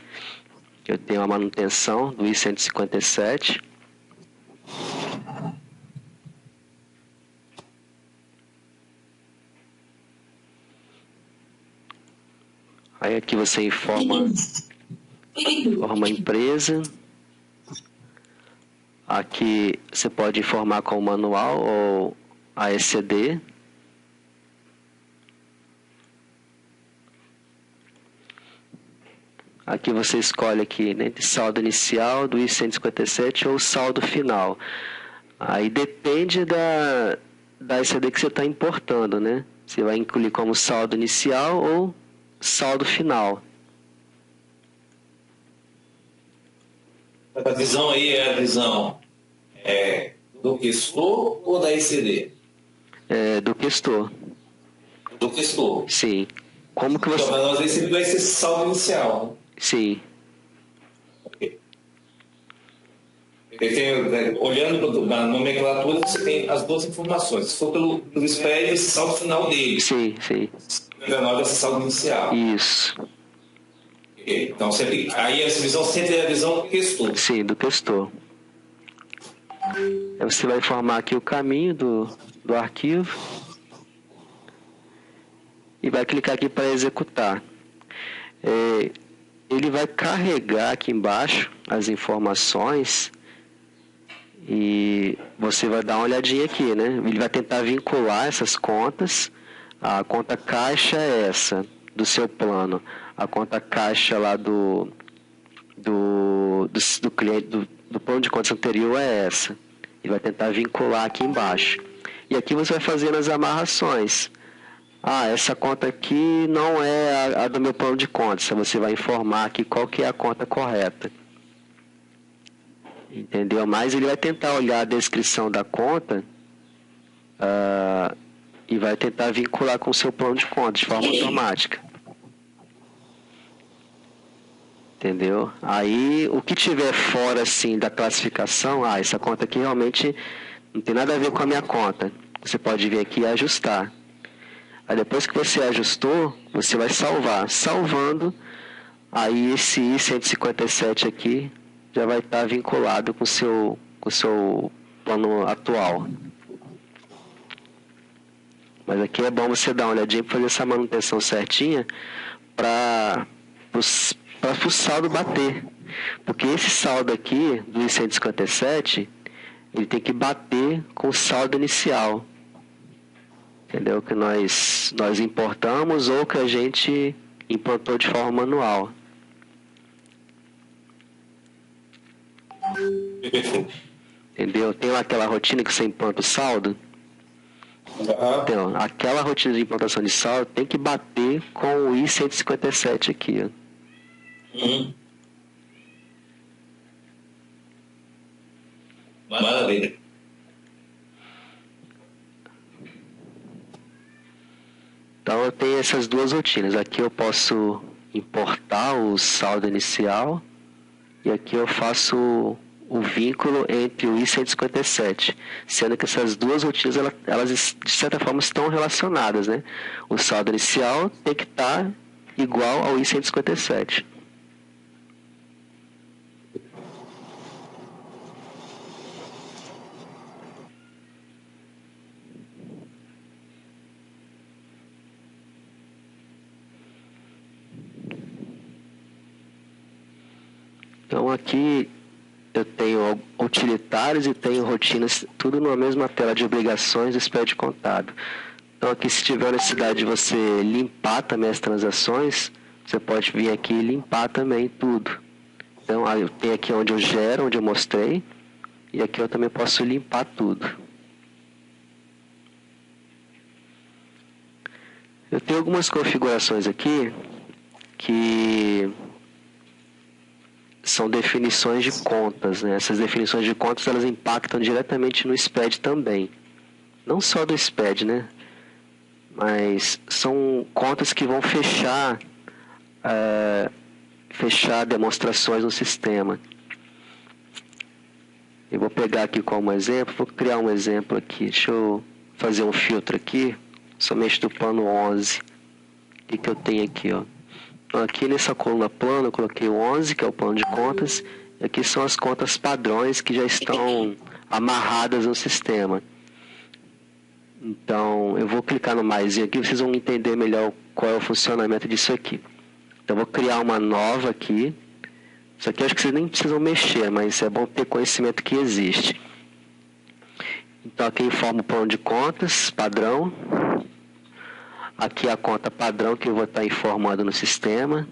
Speaker 1: eu tenho a manutenção do I-157. Aí aqui você informa a empresa. Aqui você pode informar com o manual ou a ECD. Aqui você escolhe aqui, né, saldo inicial do I-157 ou saldo final. Aí depende da ECD que você está importando, né? Você vai incluir como saldo inicial ou saldo final.
Speaker 2: A visão aí é a visão do questor ou da ECD?
Speaker 1: Do questor.
Speaker 2: Do questor.
Speaker 1: Sim. Como que você...
Speaker 2: Então, mas a ECD vai ser saldo inicial, né?
Speaker 1: Sim.
Speaker 2: Okay. Olhando na nomenclatura, você tem as duas informações. Se for pelo spread, esse saldo final dele.
Speaker 1: Sim, sim.
Speaker 2: 19 é esse saldo inicial.
Speaker 1: Isso.
Speaker 2: Okay. Então, sempre, aí essa visão sempre é a visão do questor.
Speaker 1: Sim, do questor. Aí você vai informar aqui o caminho do arquivo. E vai clicar aqui para executar. Ele vai carregar aqui embaixo as informações e você vai dar uma olhadinha aqui, né? Ele vai tentar vincular essas contas. A conta caixa é essa, do seu plano. A conta caixa lá do cliente, do plano de contas anterior é essa. Ele vai tentar vincular aqui embaixo. E aqui você vai fazendo as amarrações. Essa conta aqui não é a do meu plano de contas. Você vai informar aqui qual que é a conta correta. Entendeu? Mas ele vai tentar olhar a descrição da conta e vai tentar vincular com o seu plano de contas de forma automática. Entendeu? Aí, o que tiver fora, assim, da classificação, essa conta aqui realmente não tem nada a ver com a minha conta. Você pode vir aqui e ajustar. Aí depois que você ajustou, você vai salvar. Salvando, aí esse I-157 aqui já vai estar vinculado com o seu plano atual. Mas aqui é bom você dar uma olhadinha para fazer essa manutenção certinha para o saldo bater. Porque esse saldo aqui do I-157, ele tem que bater com o saldo inicial. Entendeu? Que nós importamos ou que a gente implantou de forma manual. Entendeu? Tem aquela rotina que você implanta o saldo. Então, aquela rotina de implantação de saldo tem que bater com o I-157 aqui. Ó.
Speaker 2: Maravilha.
Speaker 1: Então eu tenho essas duas rotinas. Aqui eu posso importar o saldo inicial e aqui eu faço o vínculo entre o I-157, sendo que essas duas rotinas elas de certa forma estão relacionadas, né? O saldo inicial tem que estar igual ao I-157. Então aqui eu tenho utilitários e tenho rotinas, tudo numa mesma tela de obrigações do spread contábil. Então aqui, se tiver necessidade de você limpar também as transações, você pode vir aqui e limpar também tudo. Então eu tenho aqui onde eu gero, onde eu mostrei, e aqui eu também posso limpar tudo. Eu tenho algumas configurações aqui que são definições de contas, né? Essas definições de contas, elas impactam diretamente no spread também. Não só do spread, né? Mas são contas que vão fechar demonstrações no sistema. Eu vou pegar aqui como exemplo, vou criar um exemplo aqui. Deixa eu fazer um filtro aqui, somente do plano 11. O que eu tenho aqui, ó? Então, aqui nessa coluna plano eu coloquei o 11, que é o plano de contas. E aqui são as contas padrões que já estão amarradas no sistema. Então, eu vou clicar no mais aqui, vocês vão entender melhor qual é o funcionamento disso aqui. Então, eu vou criar uma nova aqui. Isso aqui eu acho que vocês nem precisam mexer, mas é bom ter conhecimento que existe. Então, aqui informa o plano de contas, padrão. Aqui a conta padrão que eu vou estar informando no sistema.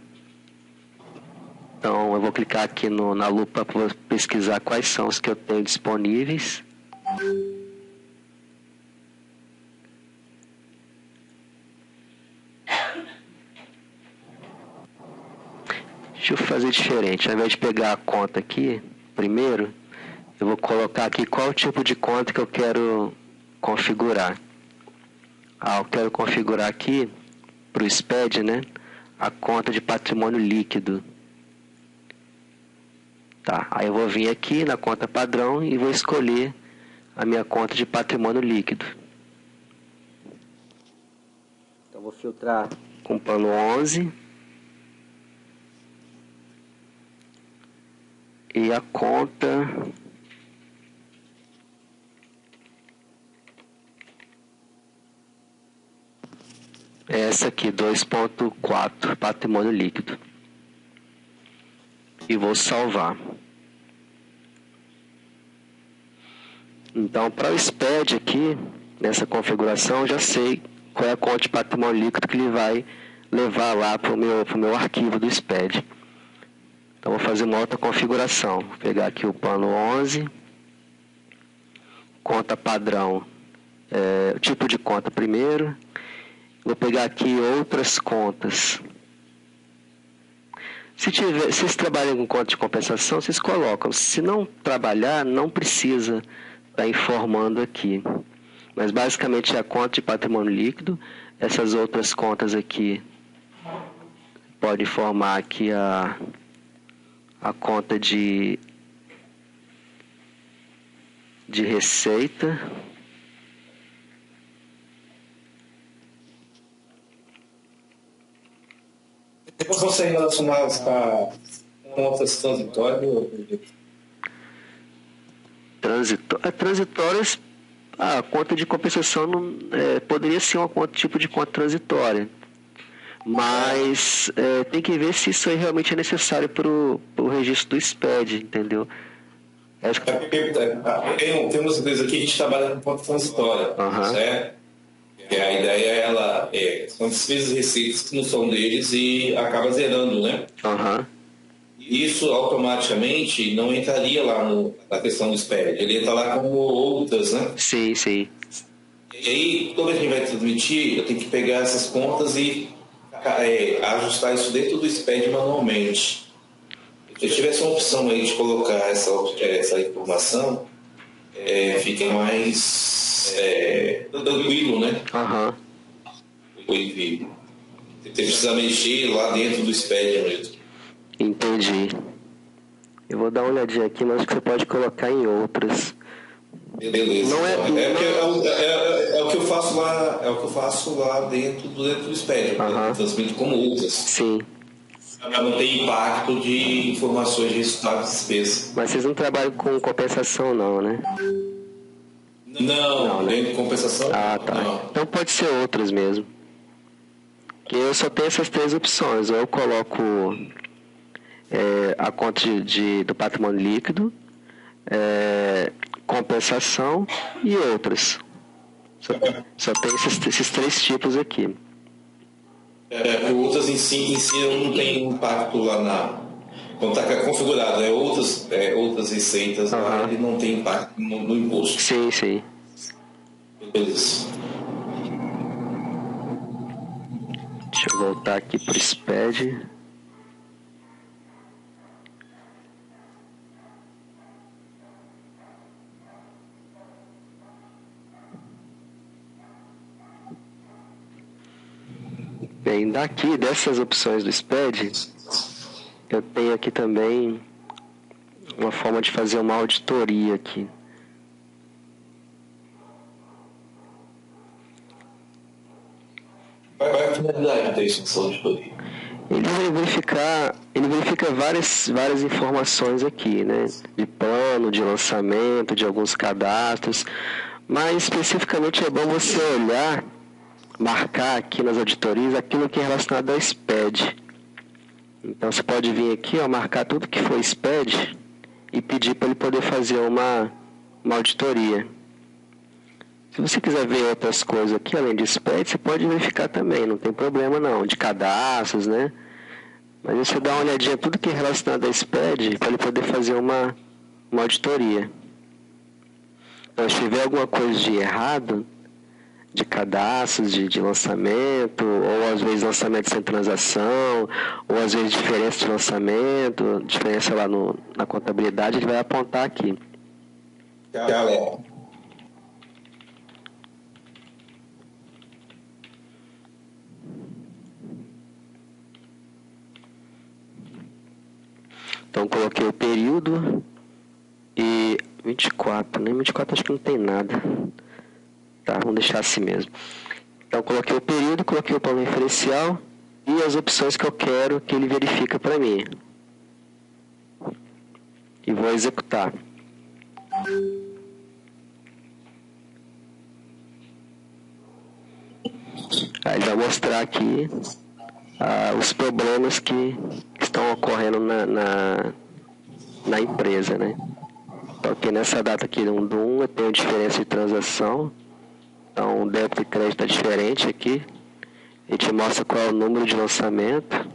Speaker 1: Então, eu vou clicar aqui na lupa para pesquisar quais são os que eu tenho disponíveis. Deixa eu fazer diferente. Ao invés de pegar a conta aqui, primeiro, eu vou colocar aqui qual o tipo de conta que eu quero configurar. Eu quero configurar aqui, para o SPED, né, a conta de patrimônio líquido. Tá, aí eu vou vir aqui na conta padrão e vou escolher a minha conta de patrimônio líquido. Então, vou filtrar com o plano 11. E a conta é essa aqui, 2.4, patrimônio líquido. E vou salvar. Então, para o SPED aqui, nessa configuração, eu já sei qual é a conta de patrimônio líquido que ele vai levar lá para o meu arquivo do SPED. Então, vou fazer uma outra configuração. Vou pegar aqui o plano 11, conta padrão, tipo de conta primeiro. Vou pegar aqui outras contas. Se vocês trabalham com conta de compensação, vocês colocam. Se não trabalhar, não precisa estar informando aqui. Mas, basicamente, é a conta de patrimônio líquido. Essas outras contas aqui, pode informar aqui a conta de receita.
Speaker 2: Você consegue relacionar com contas transitórias?
Speaker 1: Transitórias, a conta de compensação poderia ser uma tipo de conta transitória. Mas tem que ver se isso aí realmente é necessário para o registro do SPED, entendeu?
Speaker 2: Tem umas empresas aqui que a gente trabalha com conta transitória, certo? A ideia são despesas e receitas que não são deles e acaba zerando, né? Isso automaticamente não entraria lá na questão do SPED, ele entra lá como outras, né?
Speaker 1: Sim, sim.
Speaker 2: E aí, toda vez que a gente vai transmitir, eu tenho que pegar essas contas e ajustar isso dentro do SPED manualmente. Se eu tivesse uma opção aí de colocar essa informação, fica mais tranquilo, né? Você precisa mexer lá dentro do SPED mesmo.
Speaker 1: Entendi. Eu vou dar uma olhadinha aqui, mas acho que você pode colocar em outras.
Speaker 2: Beleza. Não é o que eu faço lá, dentro do SPED. Eu transmito como outras.
Speaker 1: Sim.
Speaker 2: Para não ter impacto de informações de resultados de despesa.
Speaker 1: Mas vocês não trabalham com compensação, não, né?
Speaker 2: Não, dentro de compensação.
Speaker 1: Tá. Não. Então pode ser outras mesmo. Que eu só tenho essas três opções. Ou eu coloco a conta do patrimônio líquido, compensação e outras. Só tem esses três tipos aqui.
Speaker 2: Outras em si não tem impacto lá quando está configurado, outras receitas lá, ele não tem impacto no imposto.
Speaker 1: Sim.
Speaker 2: Beleza.
Speaker 1: Deixa eu voltar aqui para o SPED. Bem, dessas opções do SPED, eu tenho aqui também uma forma de fazer uma auditoria aqui.
Speaker 2: Qual é a finalidade da extensão de auditoria?
Speaker 1: Ele verifica várias informações aqui, né? De plano, de lançamento, de alguns cadastros, mas especificamente é bom você olhar, marcar aqui nas auditorias aquilo que é relacionado ao SPED. Então você pode vir aqui, ó, marcar tudo que for SPED e pedir para ele poder fazer uma auditoria. Se você quiser ver outras coisas aqui, além de SPED, você pode verificar também, não tem problema não, de cadastros, né? Mas você dá uma olhadinha tudo que é relacionado a SPED para ele poder fazer uma auditoria. Então, se tiver alguma coisa de errado, de cadastros, de lançamento, ou às vezes lançamento sem transação, ou às vezes diferença de lançamento, diferença lá na contabilidade, ele vai apontar aqui.
Speaker 2: Galera.
Speaker 1: Então, coloquei o período e 24, né? 24 acho que não tem nada. Tá, vamos deixar assim mesmo. Então, coloquei o período, coloquei o plano referencial e as opções que eu quero que ele verifica para mim. E vou executar. Aí ele vai mostrar aqui os problemas que estão ocorrendo na empresa, né? Então, aqui nessa data aqui do 1 eu tenho diferença de transação. Então, o débito e crédito está diferente aqui. A gente mostra qual é o número de lançamento.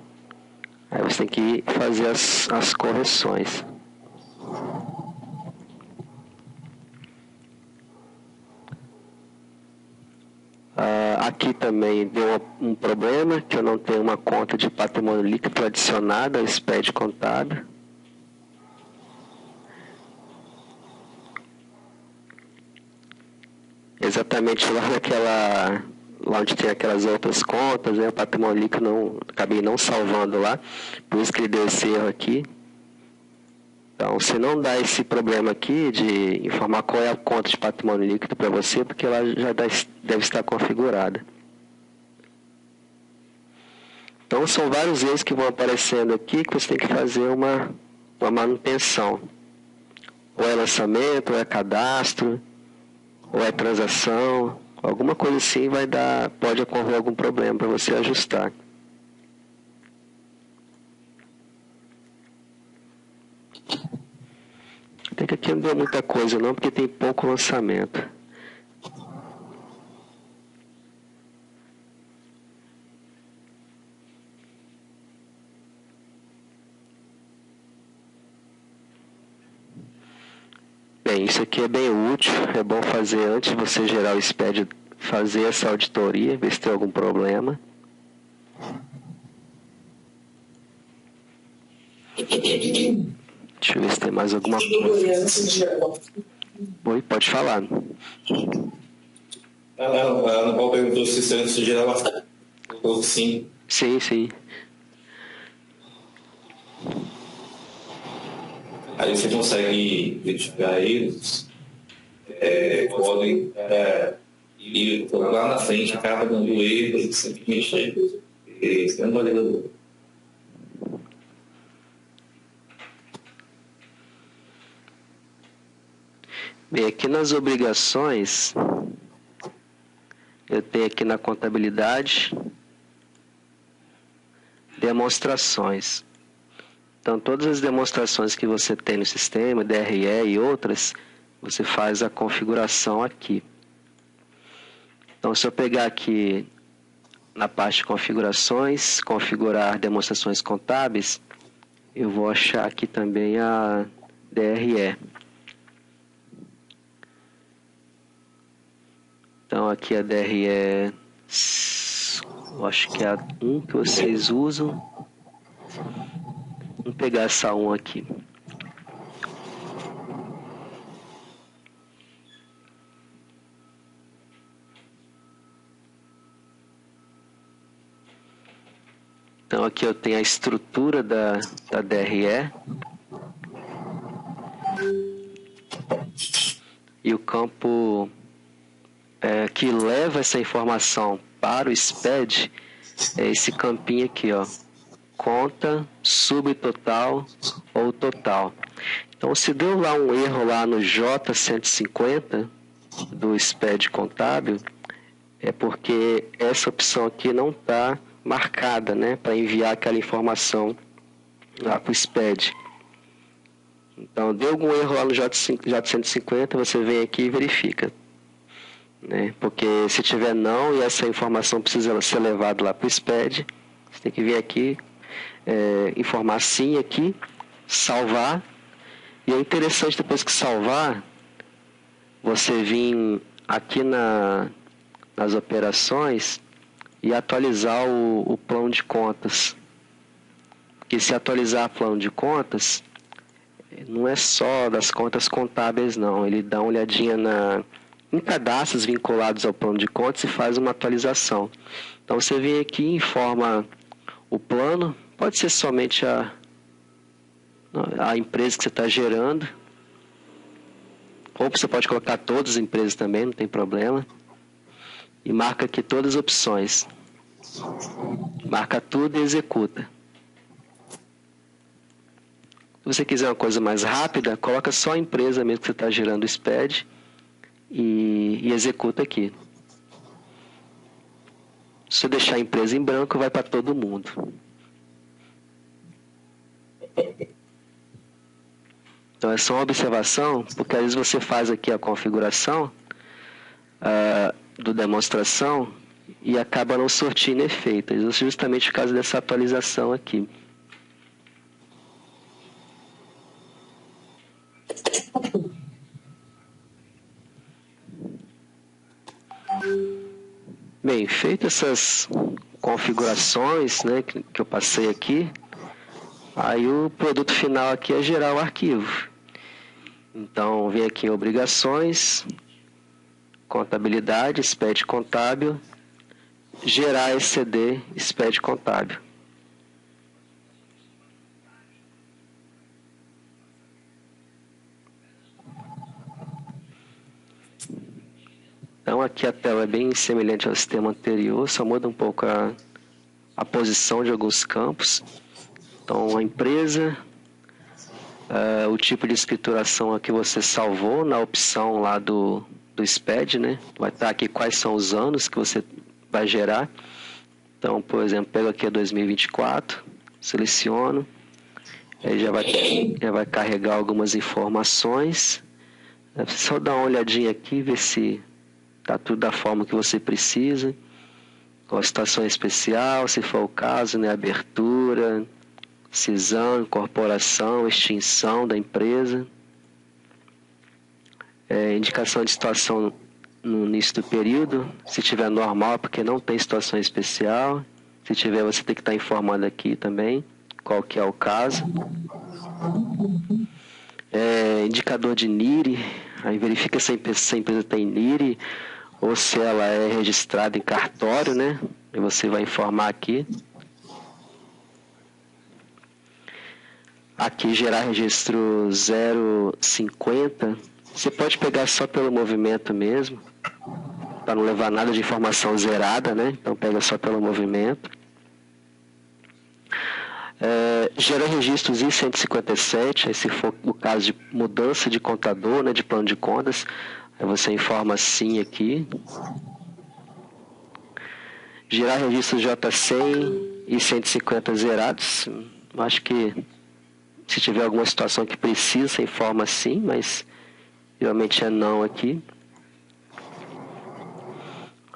Speaker 1: Aí você tem que fazer as correções. Aqui também deu um problema, que eu não tenho uma conta de patrimônio líquido adicionada ao SPED contábil. Exatamente lá onde tem aquelas outras contas, né, o patrimônio líquido acabei não salvando lá, por isso que ele deu esse erro aqui. Então, se não dá esse problema aqui de informar qual é a conta de patrimônio líquido para você, porque ela já deve estar configurada. Então, são vários erros que vão aparecendo aqui que você tem que fazer uma manutenção. Ou é lançamento, ou é cadastro, ou é transação, alguma coisa assim pode ocorrer algum problema para você ajustar. Até que aqui não deu muita coisa não, porque tem pouco lançamento. Bem, isso aqui é bem útil, é bom fazer antes de você gerar o SPED, fazer essa auditoria, ver se tem algum problema. Deixa eu ver se tem mais alguma coisa. Oi, pode falar.
Speaker 2: Ela não perguntou se antes de gerar bastante. Sim.
Speaker 1: Sim.
Speaker 2: Aí você consegue identificar eles, podem ir lá na frente, acaba dando erro, você tem que mexer. Esse é um validador.
Speaker 1: Bem, aqui nas obrigações, eu tenho aqui na contabilidade, demonstrações. Então, todas as demonstrações que você tem no sistema, DRE e outras, você faz a configuração aqui. Então, se eu pegar aqui na parte de configurações, configurar demonstrações contábeis, eu vou achar aqui também a DRE. Então, aqui a DRE, eu acho que é a 1 que vocês usam. Vamos pegar essa 1 aqui. Então, aqui eu tenho a estrutura da DRE. e o campo que leva essa informação para o SPED é esse campinho aqui, ó, conta, subtotal ou total. Então, se deu lá um erro lá no J150 do SPED contábil, é porque essa opção aqui não está marcada, né, para enviar aquela informação lá para o SPED. Então, deu algum erro lá no J150, você vem aqui e verifica, né? Porque se tiver não e essa informação precisa ser levada lá para o SPED, você tem que vir aqui, informar sim aqui, salvar. E é interessante, depois que salvar, você vir aqui nas operações e atualizar o plano de contas. Porque se atualizar o plano de contas, não é só das contas contábeis, não. Ele dá uma olhadinha em cadastros vinculados ao plano de contas e faz uma atualização. Então, você vem aqui e informa o plano, pode ser somente a empresa que você está gerando, ou você pode colocar todas as empresas também, não tem problema. E marca aqui todas as opções. Marca tudo e executa. Se você quiser uma coisa mais rápida, coloca só a empresa mesmo que você está gerando o SPED e executa aqui. Se você deixar a empresa em branco, vai para todo mundo. Então é só uma observação, porque às vezes você faz aqui a configuração do demonstração e acaba não surtindo efeito. Isso justamente por causa dessa atualização aqui. Bem, feitas essas configurações, né, que eu passei aqui, aí o produto final aqui é gerar o arquivo. Então, vem aqui em obrigações, contabilidade, SPED contábil, gerar SCD, SPED contábil. Então, aqui a tela é bem semelhante ao sistema anterior, só muda um pouco a posição de alguns campos. Então, a empresa, o tipo de escrituração a que você salvou na opção lá do SPED, né? Vai estar aqui quais são os anos que você vai gerar. Então, por exemplo, pego aqui a 2024, seleciono, aí já vai carregar algumas informações. É só dar uma olhadinha aqui, ver se está tudo da forma que você precisa. Com a situação especial, se for o caso, né? Abertura, cisão, incorporação, extinção da empresa. Indicação de situação no início do período. Se tiver normal, porque não tem situação especial. Se tiver, você tem que estar informando aqui também qual que é o caso. Indicador de NIRI. Aí verifica se a empresa tem NIRI ou se ela é registrada em cartório, né? E você vai informar aqui. Aqui, gerar registro 050. Você pode pegar só pelo movimento mesmo, para não levar nada de informação zerada, né? Então, pega só pelo movimento. Gera registros I-157, aí se for o caso de mudança de contador, né, de plano de contas, aí você informa sim aqui. Gerar registros J100 e 150 zerados. Acho que se tiver alguma situação que precisa, informa sim, mas geralmente é não aqui.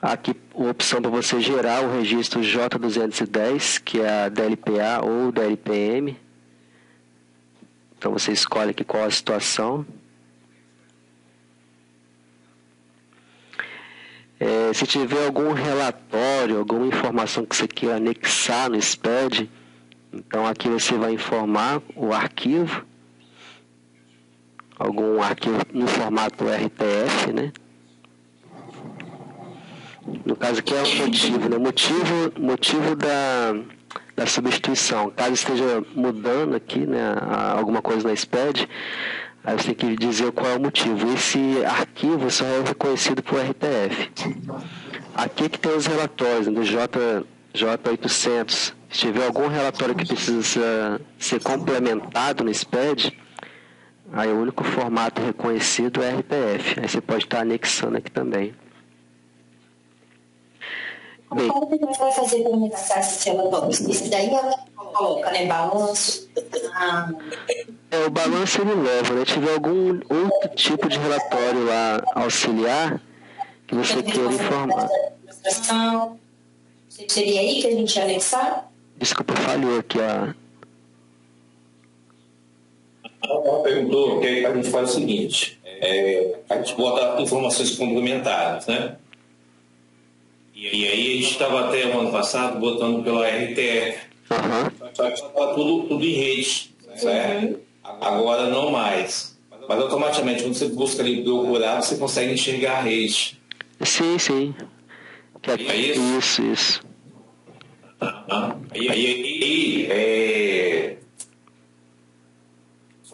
Speaker 1: Aqui a opção para você gerar o registro J210, que é a DLPA ou DLPM. Então você escolhe aqui qual a situação. Se tiver algum relatório, alguma informação que você queira anexar no SPED, então aqui você vai informar o arquivo, algum arquivo no formato RTF, né? No caso aqui é o motivo, né? Motivo da substituição. Caso esteja mudando aqui, né, alguma coisa na SPED, Aí você tem que dizer qual é o motivo. Esse arquivo só é reconhecido por RTF. Aqui que tem os relatórios do J800. Se tiver algum relatório que precisa ser complementado no SPED, aí o único formato reconhecido é RTF. Aí você pode estar anexando aqui também.
Speaker 3: Bem, como que você vai fazer para anexar esses relatórios? Isso daí coloca, né? Balanço.
Speaker 1: O balanço ele leva, né? Se tiver algum outro tipo de relatório lá auxiliar que você queira informar.
Speaker 3: Seria aí que a gente ia anexar?
Speaker 1: Desculpa, falhou aqui
Speaker 2: Ela perguntou que a gente faz o seguinte, a gente bota informações complementares, né? E aí a gente estava até o ano passado botando pela RTF. Só que estava tudo em rede, certo? Agora não mais. Mas automaticamente, quando você busca ali procurar, você consegue enxergar a rede.
Speaker 1: Sim.
Speaker 2: É isso?
Speaker 1: Isso.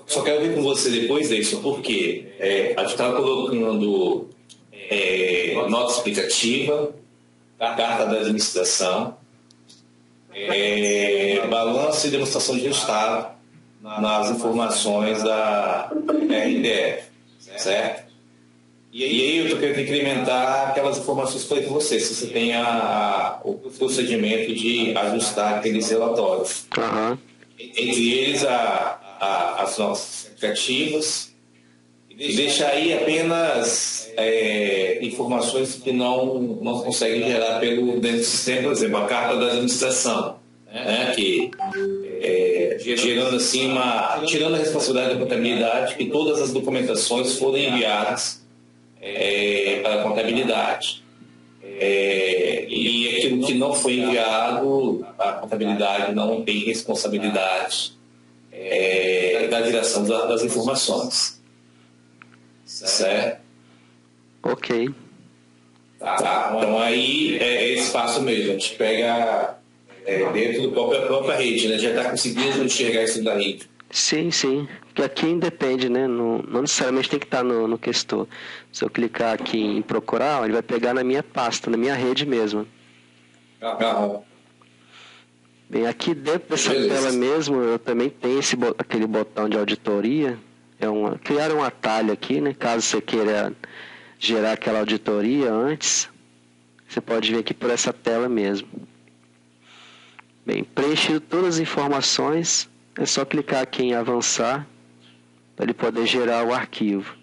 Speaker 2: Só quero ver com você depois disso, porque a gente estava colocando nota explicativa, carta da administração, balanço e demonstração de resultado nas informações da RDF, certo? E aí eu estou querendo incrementar aquelas informações que eu falei com você, se você tem o procedimento de ajustar aqueles relatórios. Entre eles as notas explicativas, e deixar aí apenas informações que não conseguem gerar dentro do sistema, por exemplo, a carta da administração, né, que gerando assim tirando a responsabilidade da contabilidade, que todas as documentações foram enviadas para a contabilidade. E aquilo que não foi enviado, a contabilidade não tem responsabilidade da direção das informações. Certo?
Speaker 1: Ok.
Speaker 2: Tá. Então aí é espaço mesmo, a gente pega dentro da própria rede, né? Já está conseguindo enxergar isso da rede.
Speaker 1: Sim. Porque aqui independe, né? Não necessariamente tem que estar no questor. Se eu clicar aqui em procurar, ele vai pegar na minha pasta, na minha rede mesmo. Bem, aqui dentro dessa tela mesmo, eu também tenho aquele botão de auditoria. Criar um atalho aqui, né? Caso você queira gerar aquela auditoria antes, você pode vir aqui por essa tela mesmo. Bem, preenchido todas as informações, é só clicar aqui em avançar para ele poder gerar o arquivo.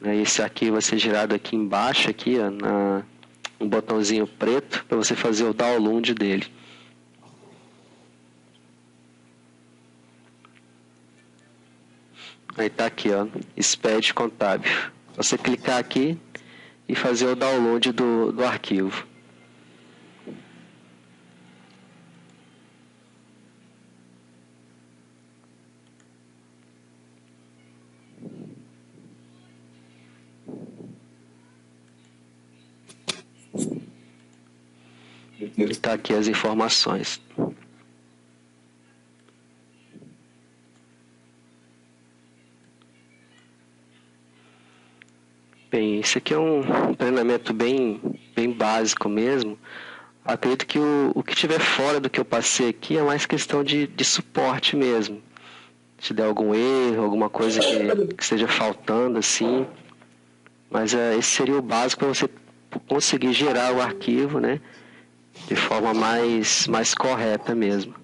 Speaker 1: Esse arquivo vai ser gerado aqui embaixo, aqui, ó, um botãozinho preto para você fazer o download dele. Aí está aqui, ó, SPED contábil. Você clicar aqui e fazer o download do arquivo. Está aqui as informações. Bem, esse aqui é um treinamento bem básico mesmo. Acredito que o que tiver fora do que eu passei aqui é mais questão de suporte mesmo. Se der algum erro, alguma coisa que esteja faltando, assim. Mas esse seria o básico para você conseguir gerar o arquivo, né, de forma mais correta mesmo.